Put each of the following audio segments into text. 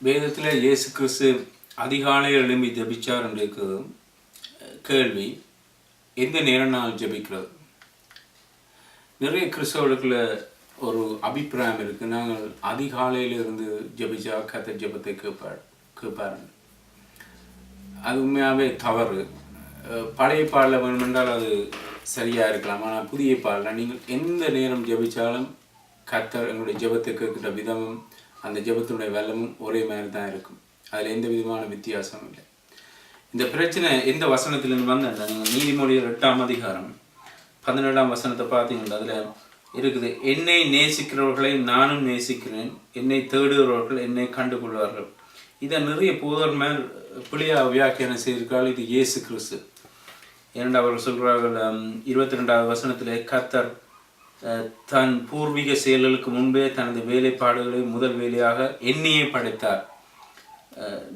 வேதத்தில் இயேசு கிறிஸ்து அதிகாலையில் எழும்பி ஜபிச்சார் என்று கேள்வி. எந்த நேரம் நான் ஜபிக்கிறது? நிறைய கிறிஸ்தவர்களுக்குள்ள ஒரு அபிப்பிராயம் இருக்குது, நாங்கள் அதிகாலையில் இருந்து ஜபிச்சா கர்த்தர் ஜபத்தை கேட்பார். அது உண்மையாகவே தவறு. பழைய பாடலில் வேணுமென்றால் அது சரியாக இருக்கலாம், ஆனால் புதிய பாடலில் நீங்கள் எந்த நேரம் ஜபிச்சாலும் கர்த்தர் எங்களுடைய ஜபத்தை கேட்கிற விதமும் அந்த ஜபத்தினுடைய வெள்ளமும் ஒரே மாதிரி தான் இருக்கும். அதில் எந்த விதமான வித்தியாசமும் இல்லை. இந்த பிரச்சனை எந்த வசனத்திலிருந்து வந்தேன், நீங்கள் நீதிமொழிகள் 8ஆம் அதிகாரம் 17ஆம் வசனத்தை பார்த்தீங்கன்னா அதில் இருக்குது, என்னை நேசிக்கிறவர்களை நானும் நேசிக்கிறேன், என்னை தேடுகிறவர்கள் என்னை கண்டுகொள்வார்கள். இதை நிறைய போதர்மேல் பிள்ளையாக வியாக்கியானம் செய்திருக்காள். இது இயேசு கிறிஸ்து. ஏனென்றால் அவர்கள் சொல்கிறார்கள் 22ஆவது வசனத்திலே, கர்த்தர் தன் பூர்வீக செயல்களுக்கு முன்பே தனது வேலைப்பாடுகளை முதல் வேலையாக என்னையே படைத்தார்.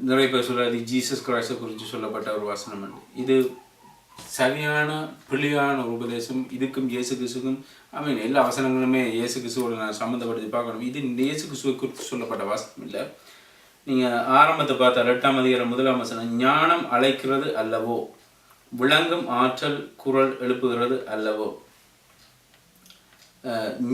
நிறைய பேர் சொல்கிறார் ஜீசஸ் கிரைஸ்டை குறித்து சொல்லப்பட்ட ஒரு வசனம் உண்டு. இது சரியான பிள்ளையான ஒரு உபதேசம். இதுக்கும் இயேசு கிறிஸ்துக்கும் எல்லா வசனங்களுமே இயேசு கிறிஸ்துவோட நான் சம்மந்தப்படுத்தி பார்க்கணும். இது இயேசு கிறிஸ்துவை குறித்து சொல்லப்பட்ட வசனம் இல்லை. நீங்கள் ஆரம்பத்தை பார்த்தா 8ஆம் அதிகாரம் 1ஆம் வசனம், ஞானம் அழைக்கிறது அல்லவோ, விளங்கும் ஆற்றல் குரல் எழுப்புகிறது அல்லவோ.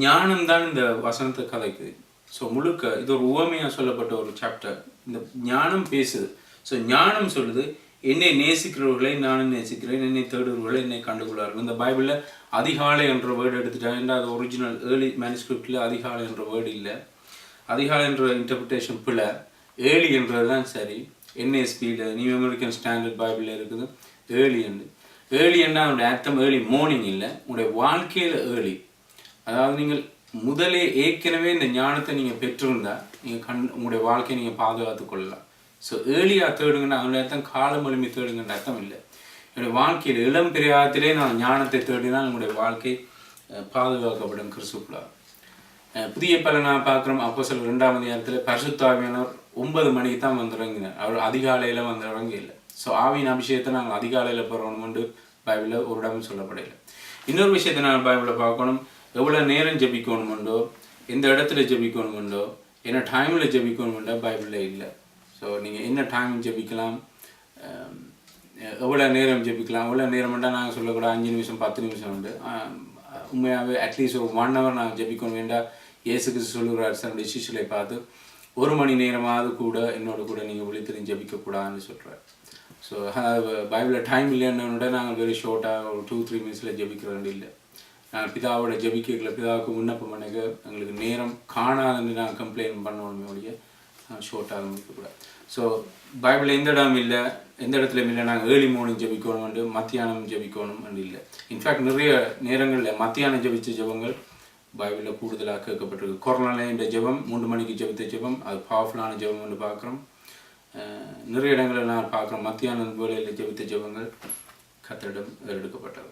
ஞானம்தான் இந்த வசனத்தை கதைக்குது. ஸோ முழுக்க இது ஒரு உவமையாக சொல்லப்பட்ட ஒரு சாப்டர். இந்த ஞானம் பேசுது. ஸோ ஞானம் சொல்லுது, என்னை நேசிக்கிறவர்களை நானும் நேசிக்கிறேன், என்னை தேடுகிறவர்களை என்னை கண்டுகொள்வார்கள். இந்த பைபிளில் அதிகாலை என்ற வேர்டு எடுத்துட்டாங்க. அது ஒரிஜினல் ஏர்லி மேனுஸ்கிரிப்டில் அதிகாலை என்ற வேர்டு இல்லை. அதிகாலை என்ற இன்டர்பிரிட்டேஷன் பிள்ளை. ஏர்லி என்றது தான் சரி. என்எஸ்பியில் நியூ அமெரிக்கன் ஸ்டாண்டர்ட் பைபிளில் இருக்குது ஏர்லி என்று. ஏர்லி என்ன அவனுடைய அர்த்தம் ஏர்லி மார்னிங் இல்லை, உங்களுடைய வாழ்க்கையில் ஏர்லி. அதாவது நீங்கள் முதலே ஏற்கனவே இந்த ஞானத்தை நீங்கள் பெற்றிருந்தால் நீங்கள் உங்களுடைய வாழ்க்கையை நீங்கள் பாதுகாத்து கொள்ளலாம். ஸோ ஏர்லியாக தேடுங்கன்னா அவனுடைய அர்த்தம் காலம் எழுமி தேடுங்கன்ற அர்த்தம் இல்லை. என்னுடைய வாழ்க்கையில் இளம் பிரியாத்திலே நான் ஞானத்தை தேடினால் உங்களுடைய வாழ்க்கை பாதுகாக்கப்படும் கிறிஸ்துக்குள்ளாக. புதிய பல நான் பார்க்குறோம். அப்போஸ்தலர் 2ஆம் அதிகாரத்தில் பரிசுத்த ஆவியானவர் 9 மணிக்கு தான் வந்துடுறங்கினார். அவர் அதிகாலையில் வந்துடுறங்க இல்லை. ஸோ ஆவியின் அபிஷேகத்தை நாங்கள் அதிகாலையில் போகிறோம்னு பைபிளில் ஒரு இடமும் சொல்லப்படையில்லை. இன்னொரு விஷயத்தை நாங்கள் பைபிளில் பார்க்கணும். எவ்வளோ நேரம் ஜபிக்கணுமுண்டோ, எந்த இடத்துல ஜபிக்கணுமுண்டோ, என்ன டைமில் ஜபிக்கணுமுண்டோ பைபிளில் இல்லை. ஸோ நீங்கள் என்ன டைம் ஜபிக்கலாம், எவ்வளோ நேரம் ஜபிக்கலாம். எவ்வளோ நேரம்ண்டா நாங்கள் சொல்லக்கூடாது 5 நிமிஷம் 10 நிமிஷம் உண்டு. உண்மையாகவே அட்லீஸ்ட் ஒரு 1 hour நாங்கள் ஜபிக்கணும் வேண்டாம். இயேசு கிறிஸ்து சொல்லுகிறார் தன்னுடைய சிஷ்யர்களை பார்த்து, 1 மணி நேரமாவது கூட என்னோட கூட நீங்கள் விழித்து ஜபிக்கக்கூடாதுன்னு சொல்கிறார். ஸோ பைபிளில் டைம் இல்லைன்னு நாங்கள் வெரி ஷார்ட்டாக ஒரு 2-3 மினிட்ஸில் ஜபிக்கிறோம் இல்லை. நாங்கள் பிதாவோட ஜபிக்கல, பிதாவுக்கு விண்ணப்பம் பண்ணக எங்களுக்கு நேரம் காணாதுன்னு நாங்கள் கம்ப்ளைண்ட் பண்ணணுமே ஒழிய ஷார்ட்டாக முடிக்கக்கூடாது. ஸோ பைபிளில் எந்த இடம் இல்லை, எந்த இடத்துலையும் இல்லை நாங்கள் ஏர்லி மார்னிங் ஜபிக்கணும், மத்தியானம் ஜபிக்கணும் இல்லை. இன்ஃபேக்ட் நிறைய நேரங்களில் மத்தியானம் ஜபித்த ஜபங்கள் பைபிளில் கூடுதலாக கேட்கப்பட்டிருக்கு. கொரோனாவில் இந்த ஜபம் 3 மணிக்கு ஜபித்த ஜபம் அது பவர்ஃபுல்லான ஜபம் என்று பார்க்குறோம். நிறைய இடங்களில் நான் பார்க்குறோம் மத்தியான வேளையில் ஜபித்த ஜபங்கள் கர்த்தரிடம் எடுக்கப்பட்டது.